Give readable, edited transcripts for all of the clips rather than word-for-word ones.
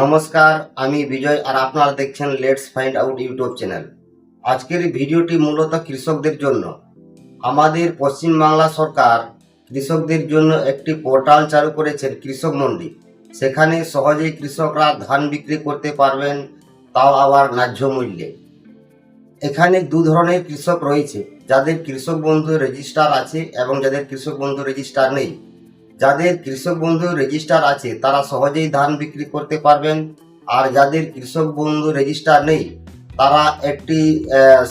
নমস্কার, আমি বিজয় আর আপনারা দেখছেন let's find out YouTube channel. আজকের এই ভিডিওটি মূলত কৃষকদের জন্য। আমাদের পশ্চিমবাংলা সরকার কৃষকদের জন্য একটি পোর্টাল চালু করেছেন, কৃষক মন্ডি। সেখানে সহজেই কৃষকরা ধান বিক্রি করতে পারবেন, তাও আবার ন্যায্য মূল্যে। এখানে দু ধরনের কৃষক রয়েছে, যাদের কৃষক বন্ধু রেজিস্টার আছে এবং যাদের কৃষক বন্ধু রেজিস্টার নেই। যাদের কৃষক বন্ধু রেজিস্টার আছে তারা সহজেই ধান বিক্রি করতে পারবেন, আর যাদের কৃষক বন্ধু রেজিস্টার নেই তারা একটি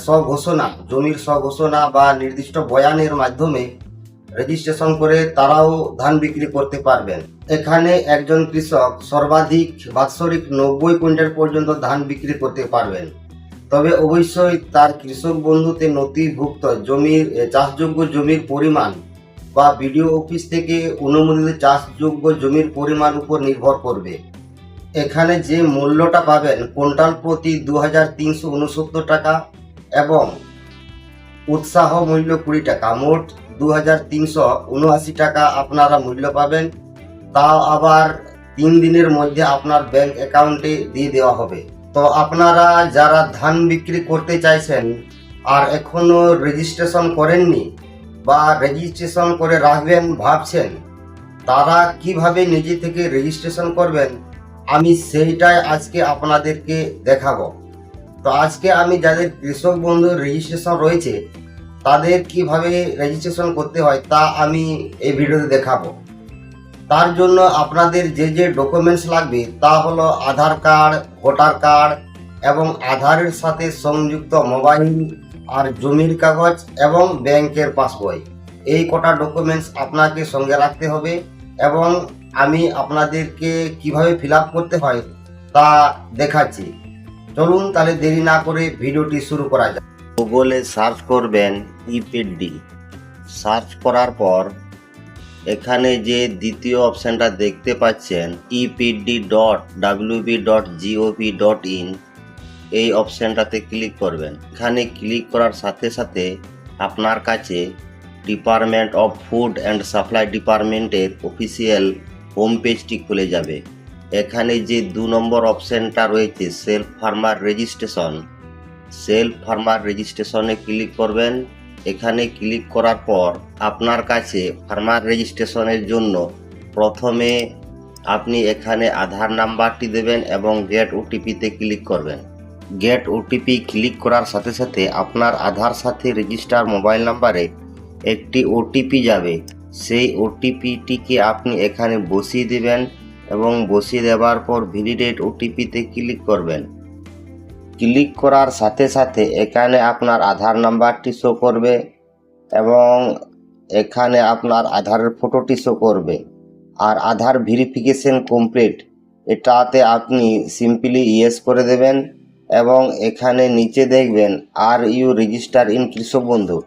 স্বঘোষণা, জমির স্বঘোষণা বা নির্দিষ্ট বয়ানের মাধ্যমে রেজিস্ট্রেশন করে তারাও ধান বিক্রি করতে পারবেন। এখানে একজন কৃষক সর্বাধিক বাৎসরিক 90 কুইন্টাল পর্যন্ত ধান বিক্রি করতে পারবেন। তবে অবশ্যই তার কৃষক বন্ধুতে নথিভুক্ত জমির চাষযোগ্য জমির পরিমাণ বা বিডিও অফিস থেকে অনুমোদিত চাষযোগ্য জমির পরিমাণ উপর নির্ভর করবে। এখানে যে মূল্যটা পাবেন কুইন্টাল প্রতি 2369 টাকা এবং উৎসাহ মূল্য 20 টাকা, মোট 2379 টাকা আপনারা মূল্য পাবেন। তাও আবার 3 দিনের মধ্যে আপনার ব্যাংক অ্যাকাউন্টে দিয়ে দেওয়া হবে। তো আপনারা যারা ধান বিক্রি করতে চাইছেন আর এখনো রেজিস্ট্রেশন করেননি বা রেজিস্ট্রেশন করে রাখবেন ভাবছেন, তারা কিভাবে নিজে থেকে রেজিস্ট্রেশন করবেন আমি সেইটাই আজকে আপনাদেরকে দেখাবো। তো আজকে আমি যাদের কৃষক বন্ধুর রেজিস্ট্রেশন রয়েছে তাদের কিভাবে রেজিস্ট্রেশন করতে হয় তা আমি এই ভিডিওতে দেখাবো। তার জন্য আপনাদের যে যে ডকুমেন্টস লাগবে তা হলো আধার কার্ড, ভোটার কার্ড এবং আধারের সাথে সংযুক্ত মোবাইল আর জমির কাগজ এবং ব্যাংকের পাসবই। এই কটা ডকুমেন্টস আপনাকে সঙ্গে রাখতে হবে এবং আমি আপনাদেরকে কিভাবে ফিল আপ করতে হয় তা দেখাচ্ছি। চলুন তাহলে দেরি না করে ভিডিওটি শুরু করা যাক। গুগলে সার্চ করবেন ইপিডি। সার্চ করার পর এখানে যে দ্বিতীয় অপশানটা দেখতে পাচ্ছেন epd.wb.gov.in, এই অপশানটাতে ক্লিক করবেন। এখানে ক্লিক করার সাথে সাথে আপনার কাছে department of food and supply ডিপার্টমেন্টের অফিসিয়াল হোম পেজটি খুলে যাবে। এখানে যে 2 নম্বর অপশানটা রয়েছে self farmer registration, self farmer রেজিস্ট্রেশনে ক্লিক করবেন। এখানে ক্লিক করার পর আপনার কাছে ফার্মার রেজিস্ট্রেশনের জন্য প্রথমে আপনি এখানে আধার নাম্বারটি দেবেন এবং গেট ওটিপিতে ক্লিক করবেন। গেট ওটিপি ক্লিক করার সাথে সাথে আপনার আধার সাথে রেজিস্টার মোবাইল নাম্বারে একটি ওটিপি যাবে। সেই ওটিপিটিকে আপনি এখানে বসিয়ে দেবেন এবং বসিয়ে দেওয়ার পর ভ্যালিডেট ওটিপিতে ক্লিক করবেন। ক্লিক করার সাথে সাথে এখানে আপনার আধার নাম্বারটি শো করবে এবং এখানে আপনার আধারের ফটোটি শো করবে। আর আধার ভেরিফিকেশন কমপ্লিট, এটাতে আপনি সিম্পলি ইয়েস করে দেবেন এবং এখানে নিচে দেখবেন আর ইউ রেজিস্টার ইন কৃষক বন্ধু।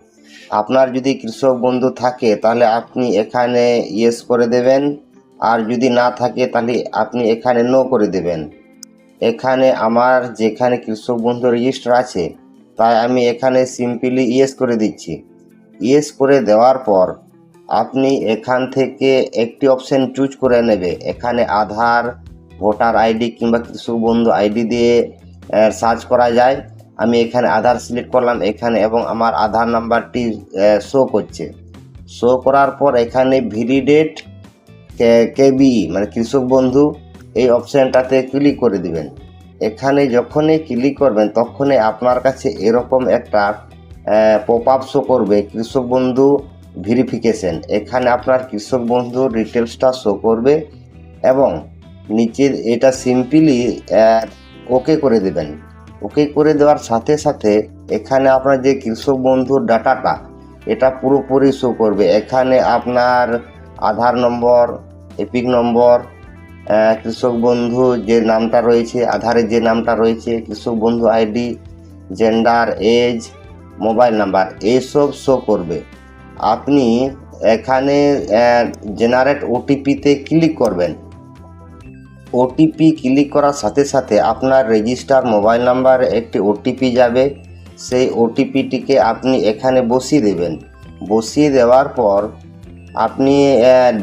আপনার যদি কৃষক বন্ধু থাকে তাহলে আপনি এখানে ইয়েস করে দেবেন, আর যদি না থাকে তাহলে আপনি এখানে নো করে দেবেন। এখানে আমার যেখানে কৃষক বন্ধু রেজিস্টার আছে তাই আমি এখানে সিম্পলি ইয়েস করে দিচ্ছি। ইয়েস করে দেওয়ার পর আপনি এখান থেকে একটি অপশন চুজ করে নেবে। এখানে আধার, ভোটার আইডি কিংবা কৃষক বন্ধু আইডি দিয়ে সার্চ করা যায়। আমি এখানে আধার সিলেক্ট করলাম এখানে এবং আমার আধার নাম্বারটি শো করছে। শো করার পর এখানে ভ্যালিডেট কেবি মানে কৃষক বন্ধু, এই অপশানটাতে ক্লিক করে দিবেন। এখানে যখনই ক্লিক করবেন তখনই আপনার কাছে এরকম একটা পপ আপ শো করবে কৃষক বন্ধু ভেরিফিকেশন। এখানে আপনার কৃষক বন্ধু ডিটেলসটা শো করবে এবং নিচে এটা সিম্পলি ওকে করে দেবেন। ওকে করে দেওয়ার সাথে সাথে এখানে আপনার যে কৃষক বন্ধুর ডাটাটা এটা পুরোপুরি শো করবে। এখানে আপনার আধার নম্বর, এপিক নম্বর, কৃষক বন্ধু যে নামটা রয়েছে, আধারে যে নামটা রয়েছে, কৃষক বন্ধু ID, gender, age, mobile number, এইসব শো করবে। আপনি এখানে জেনারেট ওটিপিতে ক্লিক করবেন। ওটিপি ক্লিক করার সাথে সাথে আপনার রেজিস্টার মোবাইল নাম্বারে একটি ওটিপি যাবে। সেই ওটিপিটিকে আপনি এখানে বসিয়ে দেবেন। বসিয়ে দেওয়ার পর আপনি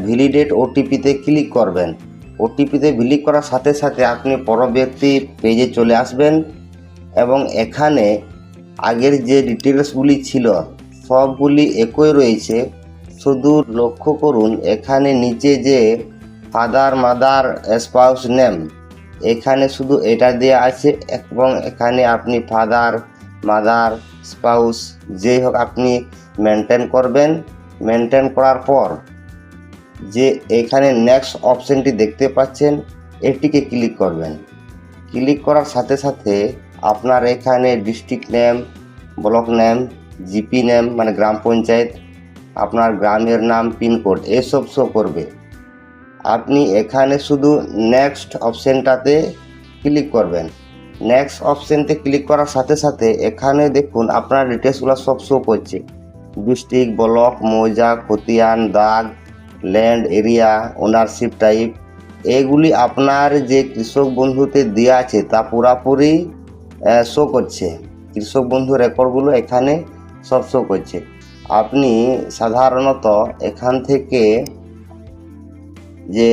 ভ্যালিডেট ওটিপিতে ক্লিক করবেন। ওটিপিতে ক্লিক করার সাথে সাথে আপনি পরবর্তী পেজে চলে আসবেন এবং এখানে আগের যে ডিটেলসগুলি ছিল সবগুলি একই রয়েছে। শুধু লক্ষ্য করুন এখানে নিচে যে ফাদার মাদার স্পাউস নেম এখানে শুধু এটা দেওয়া আছে এবং এখানে আপনি ফাদার মাদার স্পাউস যেই হোক আপনি মেনটেন করবেন। মেনটেন করার পর যে এখানে নেক্সট অপশনটি দেখতে পাচ্ছেন এটিকে ক্লিক করবেন। ক্লিক করার সাথে সাথে আপনার এখানে district name, block name, GP name মানে গ্রাম পঞ্চায়েত, আপনার গ্রামের নাম, পিনকোড এসব শো করবে। আপনি এখানে শুধু নেক্সট অপশনটাতে ক্লিক করবেন। নেক্সট অপশনতে ক্লিক করার সাথে সাথে এখানে দেখুন আপনার ডিটেলসগুলো সব শো করছে। ডিস্ট্রিক্ট, ব্লক, মৌজা, খতিয়ান, দাগ, ল্যান্ড এরিয়া, ওনারশিপ টাইপ, এগুলি আপনার যে কৃষক বন্ধুতে দেওয়া আছে তা পুরাপুরি শো করছে। কৃষক বন্ধু রেকর্ডগুলো এখানে সব শো করছে। আপনি সাধারণত এখান থেকে যে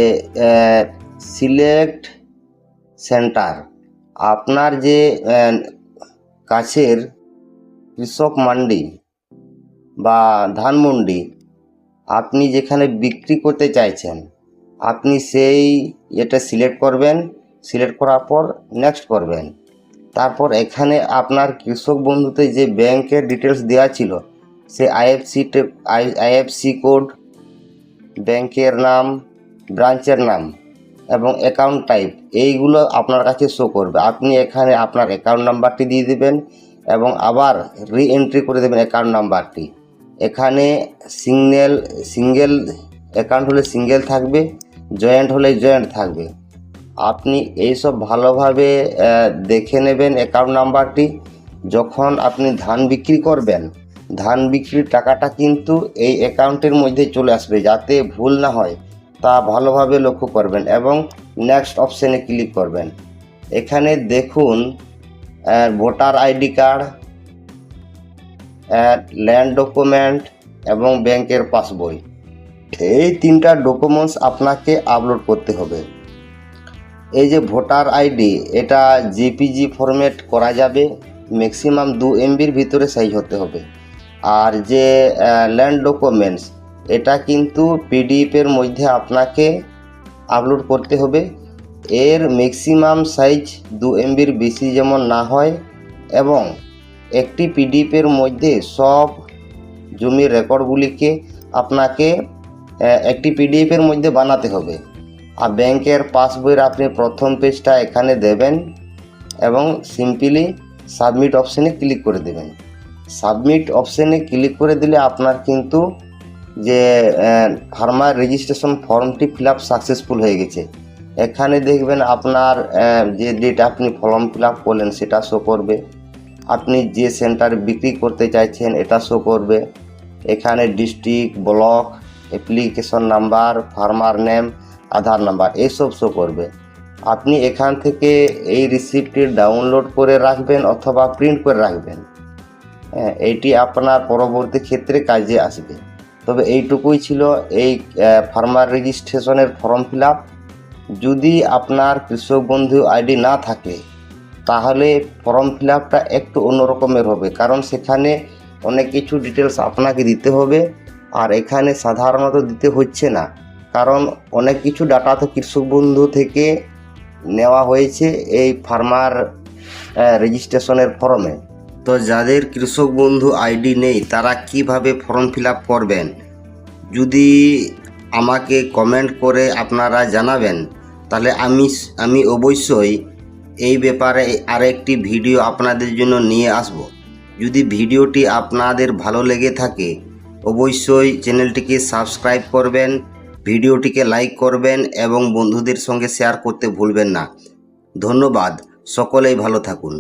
সিলেক্ট সেন্টার, আপনার যে কাছের কৃষক মান্ডি বা ধানমন্ডি আপনি যেখানে বিক্রি করতে চাইছেন আপনি সেই এটা সিলেক্ট করবেন। সিলেক্ট করার পর নেক্সট করবেন। তারপর এখানে আপনার কৃষক বন্ধুতে যে ব্যাংকের ডিটেলস দেওয়া ছিল সে আইএফসি কোড, ব্যাংকের নাম, ব্রাঞ্চের নাম এবং অ্যাকাউন্ট টাইপ এইগুলো আপনার কাছে শো করবে। আপনি এখানে আপনার অ্যাকাউন্ট নাম্বারটি দিয়ে দেবেন এবং আবার রি এন্ট্রি করে দেবেন অ্যাকাউন্ট নাম্বারটি। এখানে সিঙ্গেল অ্যাকাউন্ট হলে সিঙ্গেল থাকবে, জয়েন্ট হলে জয়েন্ট থাকবে। আপনি এইসব ভালোভাবে দেখে নেবেন অ্যাকাউন্ট নাম্বারটি। যখন আপনি ধান বিক্রি করবেন ধান বিক্রির টাকাটা কিন্তু এই অ্যাকাউন্টের মধ্যে চলে আসবে, যাতে ভুল না হয় তা ভালোভাবে লক্ষ্য করবেন এবং নেক্সট অপশানে ক্লিক করবেন। এখানে দেখুন voter ID card, land document এবং ব্যাংকের পাসবই, এই তিনটা ডকুমেন্টস আপনাকে আপলোড করতে হবে। এই যে ভোটার আইডি এটা জেপিজি ফরম্যাট করা যাবে, ম্যাক্সিমাম 2 MBর ভিতরে সাইজ হতে হবে। আর যে ল্যান্ড ডকুমেন্টস এটা কিন্তু পিডিএফের মধ্যে আপনাকে আপলোড করতে হবে। এর ম্যাক্সিমাম সাইজ 2 MBর বেশি যেমন না হয় এবং একটি পিডিএফের মধ্যে সব জমির রেকর্ডগুলিকে আপনাকে একটি পিডিএফের মধ্যে বানাতে হবে। আর ব্যাংকের পাসবইয়ের আপনি প্রথম পেজটা এখানে দেবেন এবং সিম্পলি সাবমিট অপশানে ক্লিক করে দেবেন। সাবমিট অপশানে ক্লিক করে দিলে আপনার কিন্তু যে ফার্মার রেজিস্ট্রেশন ফর্মটি ফিল আপ সাকসেসফুল হয়ে গেছে। এখানে দেখবেন আপনার যে ডেট আপনি ফর্ম ফিল আপ করলেন সেটা শো করবে। আপনি যে সেন্টার বিক্রি করতে চাইছেন এটা শো করবে। এখানে district, block, application number, farmer name, Aadhaar number এইসব শো করবে। আপনি এখান থেকে এই রিসিপ্টটি ডাউনলোড করে রাখবেন অথবা প্রিন্ট করে রাখবেন। এইটি আপনার পরবর্তী ক্ষেত্রে কাজে আসবে। তবে এইটুকুই ছিল এই ফার্মার রেজিস্ট্রেশনের ফর্ম ফিল আপ। যদি আপনার কৃষক বন্ধু আইডি না থাকে তাহলে ফর্ম ফিল আপটা একটু অন্যরকমের হবে, কারণ সেখানে অনেক কিছু ডিটেলস আপনাকে দিতে হবে আর এখানে সাধারণত দিতে হচ্ছে না, কারণ অনেক কিছু ডাটা তো কৃষক বন্ধু থেকে নেওয়া হয়েছে এই ফার্মার রেজিস্ট্রেশনের ফর্মে। তো যাদের কৃষক বন্ধু আইডি নেই তারা কিভাবে ফর্ম ফিল আপ করবেন যদি আমাকে কমেন্ট করে আপনারা জানাবেন, তাহলে আমি অবশ্যই এই ব্যাপারে আরেকটি ভিডিও আপনাদের জন্য নিয়ে আসব। যদি ভিডিওটি আপনাদের ভালো লেগে থাকে অবশ্যই চ্যানেলটিকে সাবস্ক্রাইব করবেন, ভিডিওটিকে লাইক করবেন এবং বন্ধুদের সঙ্গে শেয়ার করতে ভুলবেন না। ধন্যবাদ, সকলেই ভালো থাকুন।